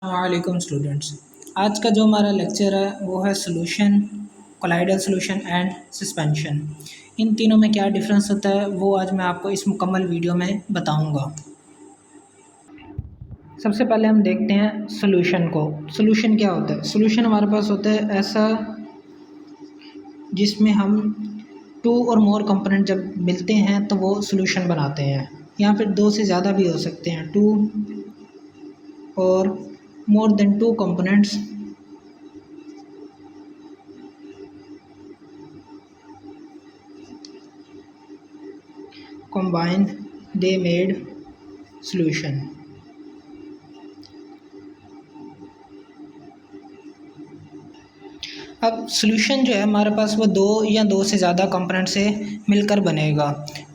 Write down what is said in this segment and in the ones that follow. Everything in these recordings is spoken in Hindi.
वालेकुम स्टूडेंट्स। आज का जो हमारा लेक्चर है वो है solution, colloidal solution and suspension. इन तीनों में क्या डिफरेंस होता है वो आज मैं आपको इस मुकम्मल वीडियो में बताऊंगा। सबसे पहले हम देखते हैं सॉल्यूशन को। सॉल्यूशन क्या होता है? सॉल्यूशन हमारे पास होता है ऐसा जिसमें हम टू और मोर कंपोनेंट जब मिलते हैं तो वो सॉल्यूशन बनाते हैं। यहाँ फिर दो से ज़्यादा भी हो सकते हैं, टू और more than two components combine they made solution। अब सॉल्यूशन जो है हमारे पास वो दो या दो से ज़्यादा कंपोनेंट से मिलकर बनेगा।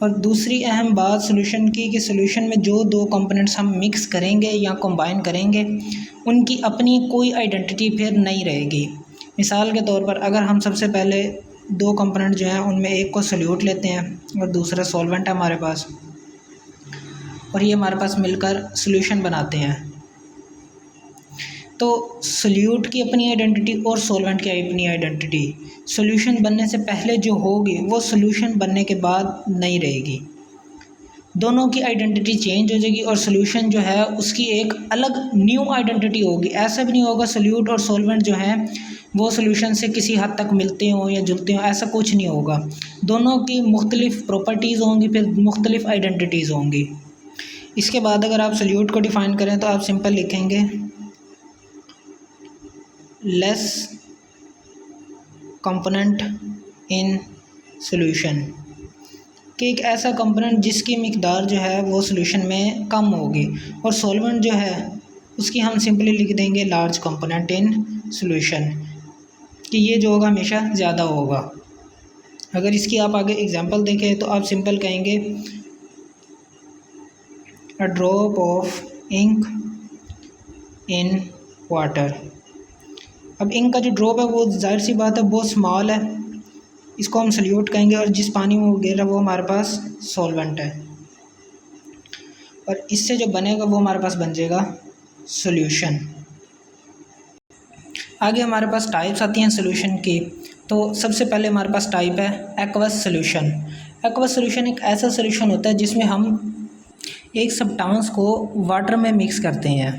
और दूसरी अहम बात सॉल्यूशन की कि सॉल्यूशन में जो दो कंपोनेंट्स हम मिक्स करेंगे या कंबाइन करेंगे उनकी अपनी कोई आइडेंटिटी फिर नहीं रहेगी। मिसाल के तौर पर अगर हम सबसे पहले दो कंपोनेंट जो हैं उनमें एक को सोल्यूट लेते हैं और दूसरा सॉल्वेंट है हमारे पास, और ये हमारे पास मिलकर सॉल्यूशन बनाते हैं, तो सोल्यूट की अपनी आइडेंटिटी और सॉल्वेंट की अपनी आइडेंटिटी सॉल्यूशन बनने से पहले जो होगी वो सॉल्यूशन बनने के बाद नहीं रहेगी। दोनों की आइडेंटिटी चेंज हो जाएगी और सॉल्यूशन जो है उसकी एक अलग न्यू आइडेंटिटी होगी। ऐसा भी नहीं होगा सोल्यूट और सॉल्वेंट जो हैं वो सॉल्यूशन से किसी हद तक मिलते हों या जुलते हों, ऐसा कुछ नहीं होगा। दोनों की मुख्तलिफ प्रॉपर्टीज़ होंगी, फिर मुख्तलिफ आइडेंटिटीज़ होंगी। इसके बाद अगर आप सोल्यूट को डिफ़ाइन करें तो आप सिंपल लिखेंगे लेस कंपोनेंट इन सॉल्यूशन, कि एक ऐसा कंपोनेंट जिसकी मिकदार जो है वो सॉल्यूशन में कम होगी। और सॉल्वेंट जो है उसकी हम सिंपली लिख देंगे लार्ज कंपोनेंट इन सॉल्यूशन, कि ये जो होगा हमेशा ज़्यादा होगा। अगर इसकी आप आगे एग्जांपल देखें तो आप सिंपल कहेंगे a drop of ink in water. अब इंक का जो ड्रॉप है वो जाहिर सी बात है बहुत स्मॉल है, इसको हम सॉल्यूट कहेंगे, और जिस पानी में वो गिर रहा है वो हमारे पास सॉल्वेंट है, और इससे जो बनेगा वो हमारे पास बन जाएगा सॉल्यूशन। आगे हमारे पास टाइप्स आती हैं सॉल्यूशन की। तो सबसे पहले हमारे पास टाइप है एक्वस सॉल्यूशन। एक्वस सॉल्यूशन एक ऐसा सॉल्यूशन होता है जिसमें हम एक सब्सटेंस को वाटर में मिक्स करते हैं,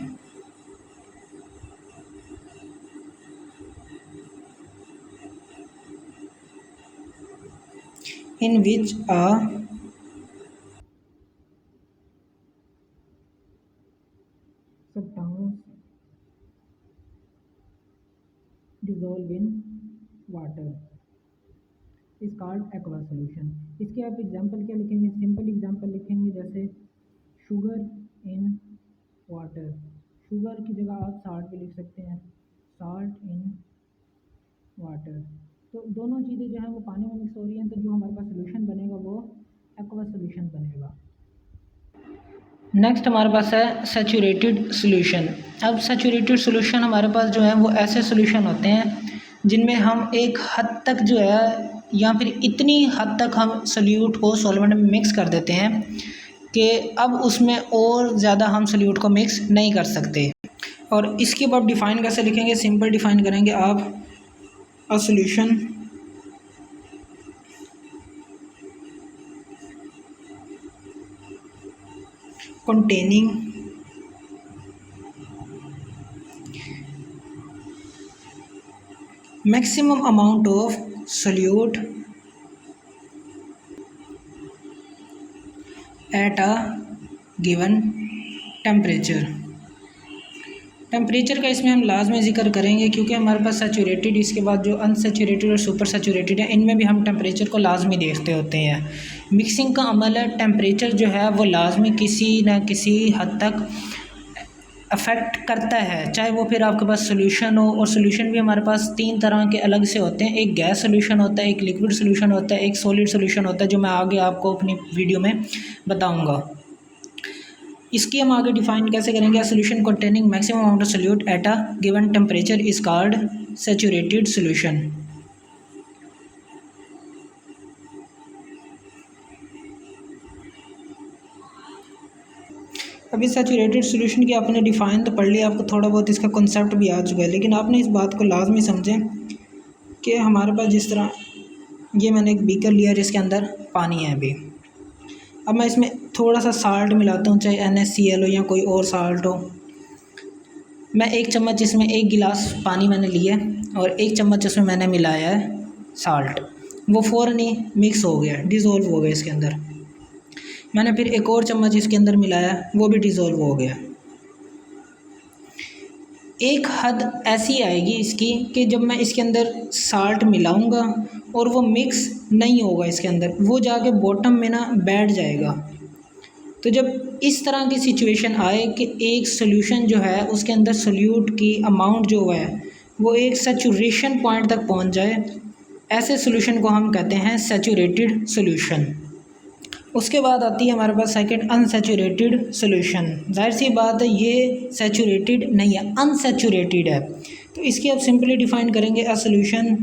in which a substance dissolve in water is called aqueous solution। इसके आप एग्जांपल क्या लिखेंगे? सिंपल एग्जांपल लिखेंगे जैसे शुगर इन वाटर। शुगर की जगह आप साल्ट भी लिख सकते हैं, साल्ट इन वाटर। तो दोनों चीज़ें जो हैं वो पानी में मिक्स हो रही हैं, तो जो हमारे पास सोल्यूशन बनेगा वो एक्वस सोल्यूशन बनेगा। नेक्स्ट हमारे पास है सैचुरेटेड सोल्यूशन। अब सैचुरेटेड सोल्यूशन हमारे पास जो है वो ऐसे सोल्यूशन होते हैं जिनमें हम एक हद तक जो है या फिर इतनी हद तक हम सोल्यूट को सॉल्वेंट में मिक्स कर देते हैं कि अब उसमें और ज़्यादा हम सोल्यूट को मिक्स नहीं कर सकते। और इसके बाद डिफ़ाइन कैसे लिखेंगे? सिंपल डिफ़ाइन करेंगे आप a solution containing maximum amount of solute at a given temperature। Temperature का इसमें हम लाजमी ज़िक्र करेंगे क्योंकि हमारे पास सैचुरेटेड, इसके बाद जो अनसैचुरेटेड और सुपर सैचुरेटेड है इनमें भी हम टेम्परेचर को लाजमी देखते होते हैं। मिक्सिंग का अमल है, टेम्परेचर जो है वो लाजमी किसी न किसी हद तक अफेक्ट करता है, चाहे वो फिर आपके पास सोल्यूशन हो। और सोल्यूशन भी हमारे पास तीन तरह के अलग से होते हैं, एक गैस सोल्यूशन होता है, एक लिक्विड सोल्यूशन होता है, एक सॉलिड सोल्यूशन होता है, जो मैं आगे आपको अपनी वीडियो में बताऊँगा। इसकी हम आगे डिफाइन कैसे करेंगे? Solution containing maximum amount of solute at a given temperature is called saturated solution. अब अभी सैचुरेटेड सोल्यूशन की आपने डिफ़ाइन तो पढ़ लिया, आपको थोड़ा बहुत इसका कॉन्सेप्ट भी आ चुका है, लेकिन आपने इस बात को लाजमी समझें कि हमारे पास जिस तरह ये मैंने एक बीकर लिया जिसके अंदर पानी है अभी, अब मैं इसमें थोड़ा सा साल्ट मिलाता हूँ, चाहे NaCl हो या कोई और साल्ट हो। मैं 1 चम्मच इसमें 1 गिलास पानी मैंने लिया और 1 चम्मच इसमें मैंने मिलाया है साल्ट, वो फ़ौरन ही मिक्स हो गया, डिज़ोल्व हो गया इसके अंदर। मैंने फिर 1 और चम्मच इसके अंदर मिलाया, वो भी डिज़ोल्व हो गया। एक हद ऐसी आएगी इसकी कि जब मैं इसके अंदर साल्ट मिलाऊंगा और वो मिक्स नहीं होगा इसके अंदर, वो जाके बॉटम में ना बैठ जाएगा। तो जब इस तरह की सिचुएशन आए कि एक सोल्यूशन जो है उसके अंदर सोल्यूट की अमाउंट जो है वो एक सैचुरेशन पॉइंट तक पहुंच जाए, ऐसे सोल्यूशन को हम कहते हैं सैचुरेटेड सोल्यूशन। उसके बाद आती है हमारे पास सेकंड अनसैचुरेटेड सोल्यूशन। जाहिर सी बात है ये सैचुरेटेड नहीं है, अनसैचुरेटेड है। तो इसकी आप सिंपली डिफाइन करेंगे a solution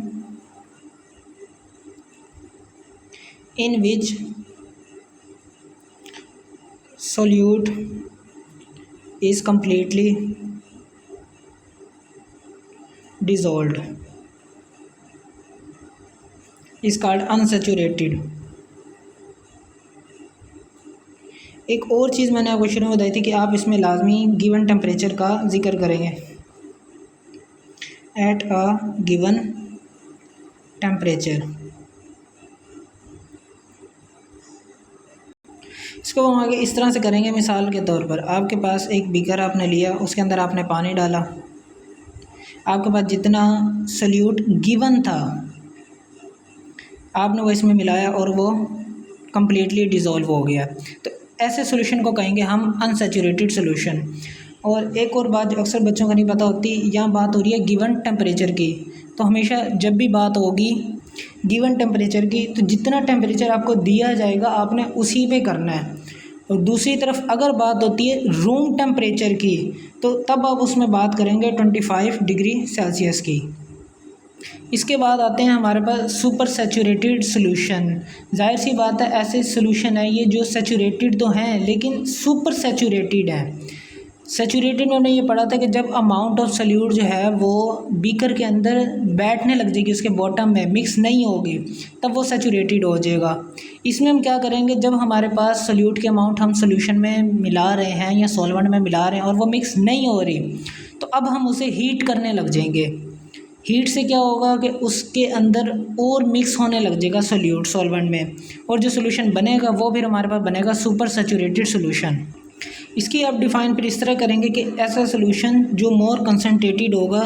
in which solute is completely dissolved is called unsaturated। एक और चीज़ मैंने आपको शुरू में बताई थी कि आप इसमें लाजमी गिवन टेम्परेचर का जिक्र करेंगे, एट अ गिवन टेम्परेचर। इसको हम आगे इस तरह से करेंगे, मिसाल के तौर पर आपके पास एक बीकर आपने लिया, उसके अंदर आपने पानी डाला, आपके पास जितना सल्यूट गिवन था आपने वो इसमें मिलाया और वो कम्प्लीटली डिज़ोल्व हो गया। तो ऐसे सोल्यूशन को कहेंगे हम अनसैचुरेटेड सोल्यूशन। और एक और बात जो अक्सर बच्चों को नहीं पता होती, यहाँ बात हो रही है गिवन टेम्परेचर की। तो हमेशा जब भी बात होगी गिवन टेम्परेचर की, तो जितना टेम्परेचर आपको दिया जाएगा आपने उसी पे करना है। और दूसरी तरफ अगर बात होती है रूम टेम्परेचर की, तो तब आप उसमें बात करेंगे 25 डिग्री सेल्सियस की। इसके बाद आते हैं हमारे पास सुपर सैचुरेटेड सोल्यूशन। जाहिर सी बात है ऐसे सोल्यूशन है ये जो सैचुरेटेड तो हैं लेकिन सुपर सैचुरेटेड है। सैचुरेटेड में हमने ये पढ़ा था कि जब अमाउंट ऑफ सल्यूट जो है वो बीकर के अंदर बैठने लग जाएगी, उसके बॉटम में मिक्स नहीं होगी, तब वो सैचुरेटेड हो जाएगा। इसमें हम क्या करेंगे, जब हमारे पास सल्यूट की अमाउंट हम सोल्यूशन में मिला रहे हैं या सॉल्वेंट में मिला रहे हैं और वो मिक्स नहीं हो रही, तो अब हम उसे हीट करने लग जाएंगे। हीट से क्या होगा कि उसके अंदर और मिक्स होने लग जाएगा सोल्यूट सॉल्वेंट में, और जो सोल्यूशन बनेगा वो फिर हमारे पास बनेगा सुपर सैचुरेटेड सोल्यूशन। इसकी आप डिफ़ाइन फिर इस तरह करेंगे कि ऐसा सोल्यूशन जो मोर कंसनट्रेटेड होगा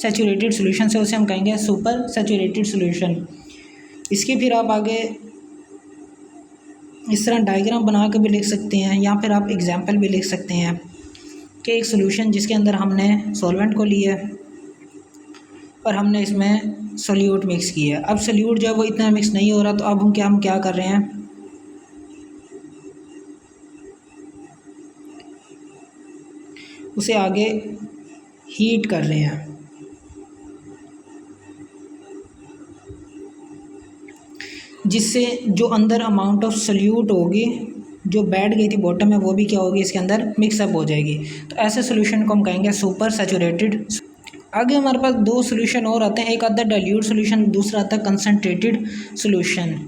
सैचुरेटेड सोल्यूशन से, उसे हम कहेंगे सुपर सैचुरेटेड सोल्यूशन। इसकी फिर आप आगे इस तरह डायग्राम बना के भी लिख सकते हैं या फिर आप एग्जांपल भी लिख सकते हैं कि एक सोल्यूशन जिसके अंदर हमने सॉल्वेंट को लिया और हमने इसमें सोल्यूट मिक्स किया। अब सोल्यूट जब वो इतना मिक्स नहीं हो रहा, तो अब हम क्या कर रहे हैं, उसे आगे हीट कर रहे हैं। जिससे जो अंदर अमाउंट ऑफ सोल्यूट होगी जो बैठ गई थी बॉटम में, वो भी क्या होगी इसके अंदर मिक्सअप हो जाएगी। तो ऐसे सोल्यूशन को हम कहेंगे सुपर सैचुरेटेड। आगे हमारे पास दो सोल्यूशन और आते हैं, एक आता है डाइल्यूट सोल्यूशन, दूसरा आता है कंसनट्रेटेड सोल्यूशन।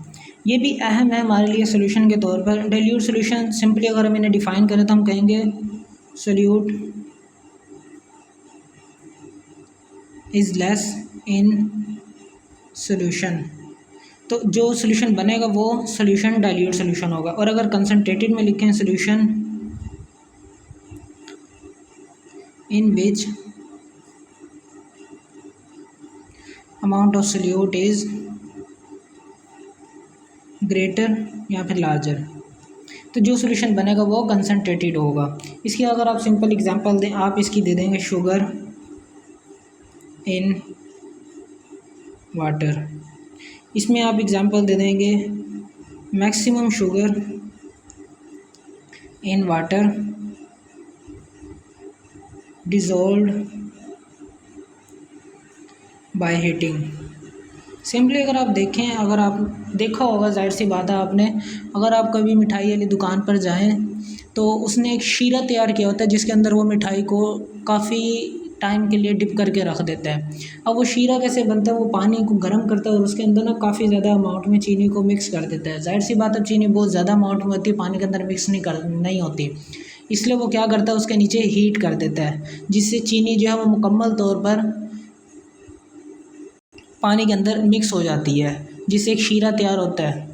ये भी अहम है हमारे लिए सोल्यूशन के तौर पर। डाइल्यूट सोल्यूशन सिंपली अगर हम इन्हें डिफ़ाइन करें तो हम कहेंगे solute is less in solution. तो जो सोल्यूशन बनेगा वो सोल्यूशन डाइल्यूट सोल्यूशन होगा। और अगर कंसनट्रेटेड में लिखें solution in which amount of solute is greater या फिर लार्जर, तो जो सोल्यूशन बनेगा वो कंसनट्रेटेड होगा। इसकी अगर आप सिंपल एग्जांपल दें, आप इसकी दे देंगे शुगर इन वाटर। इसमें आप एग्जांपल दे देंगे maximum sugar in water dissolved by heating. Simply अगर आप देखें, अगर आप देखा होगा, जाहिर सी बात है आपने, अगर आप कभी मिठाई वाली दुकान पर जाएं तो उसने एक शीरा तैयार किया होता है जिसके अंदर वो मिठाई को काफ़ी टाइम के लिए डिप करके रख देता है। अब वो शीरा कैसे बनता है, वो पानी को गर्म करता है और उसके अंदर ना काफ़ी ज़्यादा अमाउंट में चीनी को मिक्स कर देता है। ज़ाहिर सी बात है चीनी बहुत ज़्यादा अमाउंट में होती है, पानी के अंदर मिक्स नहीं होती, इसलिए वो क्या करता है उसके नीचे हीट कर देता है, जिससे चीनी जो है वो मुकम्मल तौर पर पानी के अंदर मिक्स हो जाती है, जिससे एक शीरा तैयार होता है।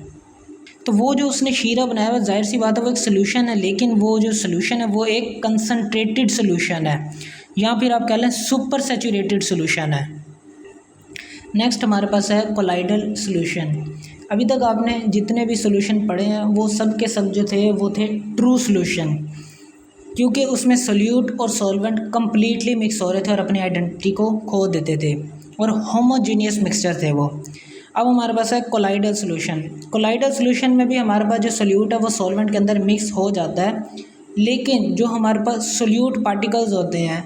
तो वो जो उसने शीरा बनाया हुआ, ज़ाहिर सी बात है वो एक सोल्यूशन है, लेकिन वो जो सोल्यूशन है वो एक कंसनट्रेटेड सोल्यूशन है, या फिर आप कह लें सुपर सैचुरेटेड सोल्यूशन है। नेक्स्ट हमारे पास है कोलाइडल सोल्यूशन। अभी तक आपने जितने भी सोल्यूशन पढ़े हैं वो सब के सब जो थे वो थे ट्रू सोल्यूशन, क्योंकि उसमें सोल्यूट और सॉल्वेंट कम्प्लीटली मिक्स हो रहे थे और अपनी आइडेंटिटी को खो देते थे और होमोजीनियस मिक्सचर थे वो। अब हमारे पास है कोलाइडल सोल्यूशन। कोलाइडल सोल्यूशन में भी हमारे पास जो सोल्यूट है वो सॉल्वेंट के अंदर मिक्स हो जाता है, लेकिन जो हमारे पास सोल्यूट पार्टिकल्स होते हैं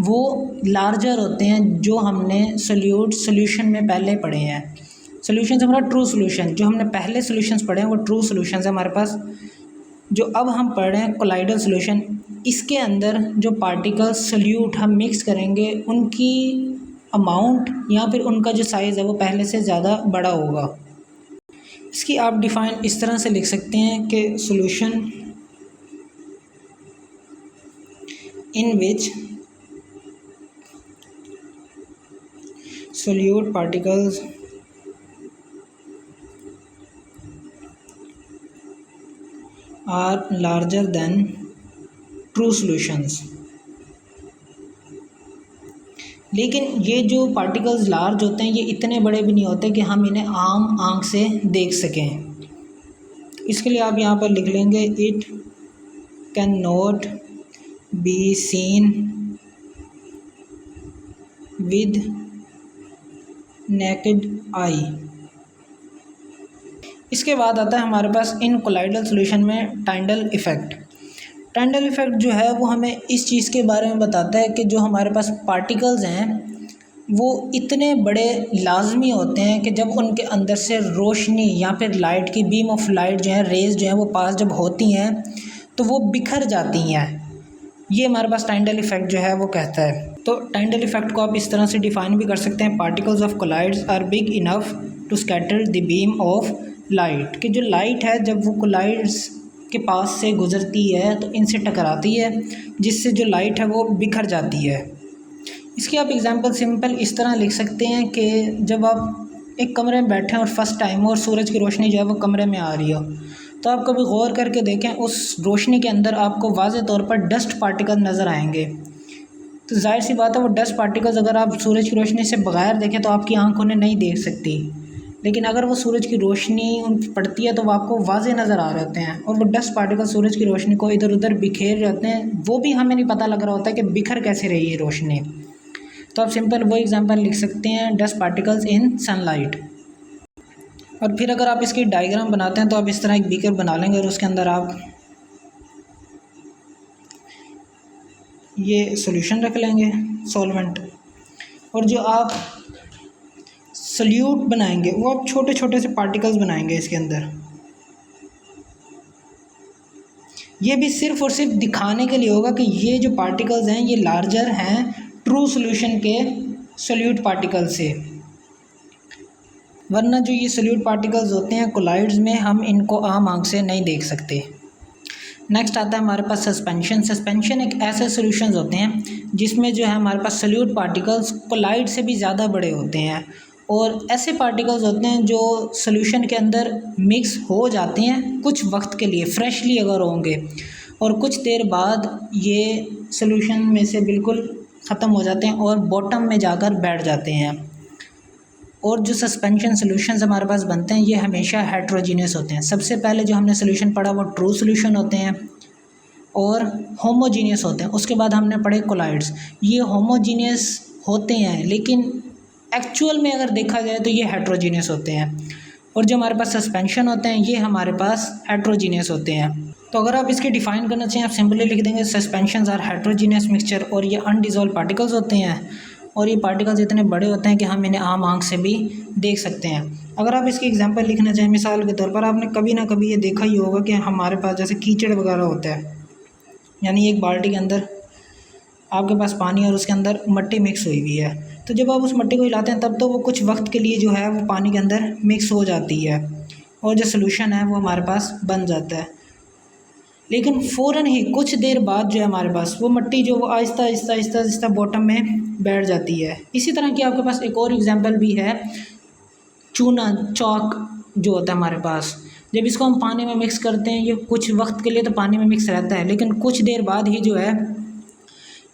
वो लार्जर होते हैं, जो हमने सोल्यूशन में पहले पढ़े हैं। सोल्यूशन से हमारा ट्रू सोल्यूशन, जो हमने पहले सोल्यूशंस पढ़े हैं वो ट्रू सोल्यूशन है हमारे पास। जो अब हम पढ़ रहे हैं कोलाइडल सोल्यूशन, इसके अंदर जो पार्टिकल्स सोल्यूट हम मिक्स करेंगे उनकी अमाउंट या फिर उनका जो साइज़ है वो पहले से ज़्यादा बड़ा होगा। इसकी आप डिफ़ाइन इस तरह से लिख सकते हैं कि solution in which solute particles are larger than true solutions. लेकिन ये जो पार्टिकल्स लार्ज होते हैं ये इतने बड़े भी नहीं होते कि हम इन्हें आम आंख से देख सकें। इसके लिए आप यहाँ पर लिख लेंगे it can not be seen with naked eye. इसके बाद आता है हमारे पास इन कोलाइडल सॉल्यूशन में टाइंडल इफ़ेक्ट। टाइंडल इफ़ेक्ट जो है वो हमें इस चीज़ के बारे में बताता है कि जो हमारे पास पार्टिकल्स हैं वो इतने बड़े लाजमी होते हैं कि जब उनके अंदर से रोशनी या फिर लाइट की बीम ऑफ लाइट जो है, रेज़ जो है वो पास जब होती हैं तो वो बिखर जाती हैं। ये हमारे पास टाइंडल इफ़ेक्ट जो है वो कहता है। तो टाइंडल इफ़ेक्ट को आप इस तरह से डिफ़ाइन भी कर सकते हैं, particles of colloids are big enough to scatter the beam of light, कि जो लाइट है जब वो कोलाइड्स के पास से गुज़रती है तो इनसे टकराती है, जिससे जो लाइट है वो बिखर जाती है। इसकी आप एग्जांपल सिंपल इस तरह लिख सकते हैं कि जब आप एक कमरे में बैठे हैं और फर्स्ट टाइम और सूरज की रोशनी जो है वो कमरे में आ रही हो, तो आप कभी गौर करके देखें उस रोशनी के अंदर आपको वाज़े तौर पर डस्ट पार्टिकल नज़र आएंगे। तो जाहिर सी बात है वो डस्ट पार्टिकल्स अगर आप सूरज की रोशनी से बगैर देखें तो आपकी आँख उन्हें नहीं देख सकती, लेकिन अगर वो सूरज की रोशनी उन पर पड़ती है तो वो आपको वाज़े नज़र आ रहे होते हैं और वो डस्ट पार्टिकल सूरज की रोशनी को इधर उधर बिखेर रहे होते हैं, वो भी हमें नहीं पता लग रहा होता है कि बिखर कैसे रही है रोशनी। तो आप सिंपल वो एग्जांपल लिख सकते हैं, डस्ट पार्टिकल्स इन सनलाइट। और फिर अगर आप इसकी डायग्राम बनाते हैं तो आप इस तरह एक बीकर बना लेंगे और उसके अंदर आप ये सॉल्यूशन रख लेंगे, सॉल्वेंट, और जो आप सॉल्यूट बनाएंगे वो आप छोटे छोटे से पार्टिकल्स बनाएंगे इसके अंदर। ये भी सिर्फ़ और सिर्फ दिखाने के लिए होगा कि ये जो पार्टिकल्स हैं ये लार्जर हैं ट्रू सॉल्यूशन के सॉल्यूट पार्टिकल से, वरना जो ये सॉल्यूट पार्टिकल्स होते हैं कोलाइड्स में हम इनको आम आँख से नहीं देख सकते। नेक्स्ट आता है हमारे पास सस्पेंशन। सस्पेंशन एक ऐसे सॉल्यूशंस होते हैं जिसमें जो है हमारे पास सॉल्यूट पार्टिकल्स कोलाइड से भी ज़्यादा बड़े होते हैं, और ऐसे पार्टिकल्स होते हैं जो सॉल्यूशन के अंदर मिक्स हो जाते हैं कुछ वक्त के लिए, फ्रेशली अगर होंगे, और कुछ देर बाद ये सॉल्यूशन में से बिल्कुल ख़त्म हो जाते हैं और बॉटम में जाकर बैठ जाते हैं। और जो सस्पेंशन सॉल्यूशंस हमारे पास बनते हैं ये हमेशा हेट्रोजीनियस होते हैं। सबसे पहले जो हमने सॉल्यूशन पढ़ा वो ट्रू सॉल्यूशन होते हैं और होमोजीनियस होते हैं, उसके बाद हमने पढ़े कोलाइड्स। ये होमोजीनियस होते हैं लेकिन एक्चुअल में अगर देखा जाए तो ये हेट्रोजीनियस होते हैं, और जो हमारे पास सस्पेंशन होते हैं ये हमारे पास हेट्रोजीनियस होते हैं। तो अगर आप इसके डिफ़ाइन करना चाहिए आप सिंपली लिख देंगे सस्पेंशंस आर हेट्रोजीनियस मिक्सचर, और ये अनडिज़ोल्व पार्टिकल्स होते हैं, और ये पार्टिकल्स इतने बड़े होते हैं कि हम इन्हें आम आँख से भी देख सकते हैं। अगर आप इसकी एग्जांपल लिखना चाहें मिसाल के तौर पर, आपने कभी ना कभी ये देखा ही होगा कि हमारे पास जैसे कीचड़ वगैरह होता है यानी एक बाल्टी के अंदर आपके पास पानी और उसके अंदर मिट्टी मिक्स हुई हुई है। तो जब आप उस मिट्टी को हिलाते हैं तब तो वो कुछ वक्त के लिए जो है वो पानी के अंदर मिक्स हो जाती है और जो सॉल्यूशन है वो हमारे पास बन जाता है। लेकिन फ़ौरन ही कुछ देर बाद जो है हमारे पास वो मिट्टी जो वो आहिस्ता आहिस्ता आहिस्ता आहिस्ता बॉटम में बैठ जाती है। इसी तरह की आपके पास एक और एग्जांपल भी है, चूना चॉक जो होता है हमारे पास, जब इसको हम पानी में मिक्स करते हैं ये कुछ वक्त के लिए तो पानी में मिक्स रहता है, लेकिन कुछ देर बाद ही जो है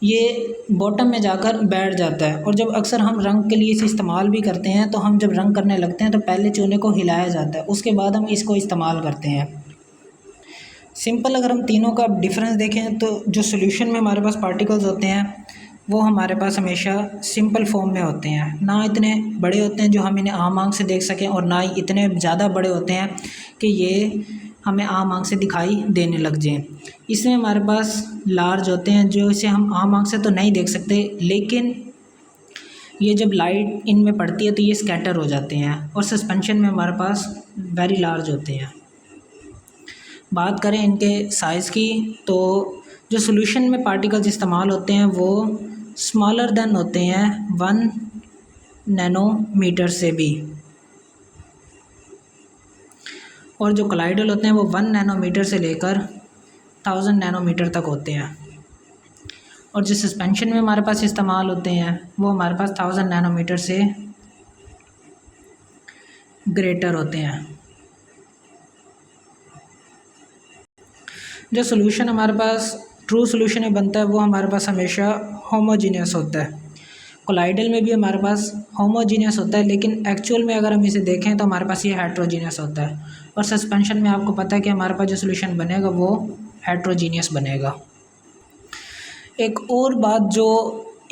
ये बॉटम में जाकर बैठ जाता है। और जब अक्सर हम रंग के लिए इसे इस्तेमाल भी करते हैं तो हम जब रंग करने लगते हैं तो पहले चूने को हिलाया जाता है, उसके बाद हम इसको इस्तेमाल करते हैं। सिंपल अगर हम तीनों का डिफरेंस देखें तो जो सॉल्यूशन में हमारे पास पार्टिकल्स होते हैं वो हमारे पास हमेशा सिंपल फॉर्म में होते हैं, ना इतने बड़े होते हैं जो हम इन्हें आम आँख से देख सकें और ना ही इतने ज़्यादा बड़े होते हैं कि ये हमें आम आँख से दिखाई देने लग जाएं। इसमें हमारे पास लार्ज होते हैं जो इसे हम आम आँख से तो नहीं देख सकते, लेकिन ये जब लाइट इनमें पड़ती है तो ये स्कैटर हो जाते हैं। और सस्पेंशन में हमारे पास वेरी लार्ज होते हैं। बात करें इनके साइज़ की तो जो सॉल्यूशन में पार्टिकल्स इस्तेमाल होते हैं वो स्मॉलर देन होते हैं 1 नैनोमीटर से भी, और जो कोलाइडल होते हैं वो 1 नैनोमीटर से लेकर 1000 नैनोमीटर तक होते हैं। और जो सस्पेंशन में हमारे पास इस्तेमाल होते हैं वो हमारे पास 1000 नैनोमीटर से ग्रेटर होते हैं। जो सॉल्यूशन हमारे पास ट्रू सॉल्यूशन में बनता है वो हमारे पास हमेशा होमोजीनियस होता है। कोलाइडल में भी हमारे पास होमोजीनियस होता है, लेकिन एक्चुअल में अगर हम इसे देखें तो हमारे पास ये हेट्रोजीनियस होता है। और सस्पेंशन में आपको पता है कि हमारे पास जो सॉल्यूशन बनेगा वो हेट्रोजीनियस बनेगा। एक और बात जो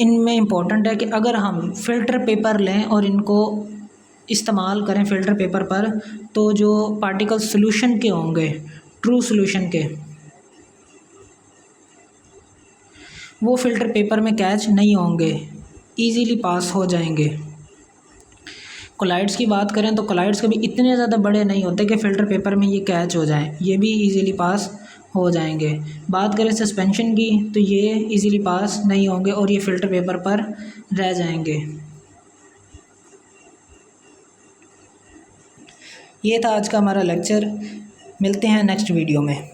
इनमें इम्पोर्टेंट है कि अगर हम फ़िल्टर पेपर लें और इनको इस्तेमाल करें फ़िल्टर पेपर पर, तो जो पार्टिकल सॉल्यूशन के होंगे ट्रू सॉल्यूशन के, वो फ़िल्टर पेपर में कैच नहीं होंगे, इजीली पास हो जाएंगे। कोलाइड्स की बात करें तो कोलाइड्स कभी इतने ज़्यादा बड़े नहीं होते कि फ़िल्टर पेपर में ये कैच हो जाएं, ये भी इजीली पास हो जाएंगे। बात करें सस्पेंशन की तो ये इजीली पास नहीं होंगे और ये फ़िल्टर पेपर पर रह जाएंगे। ये था आज का हमारा लेक्चर। मिलते हैं नेक्स्ट वीडियो में।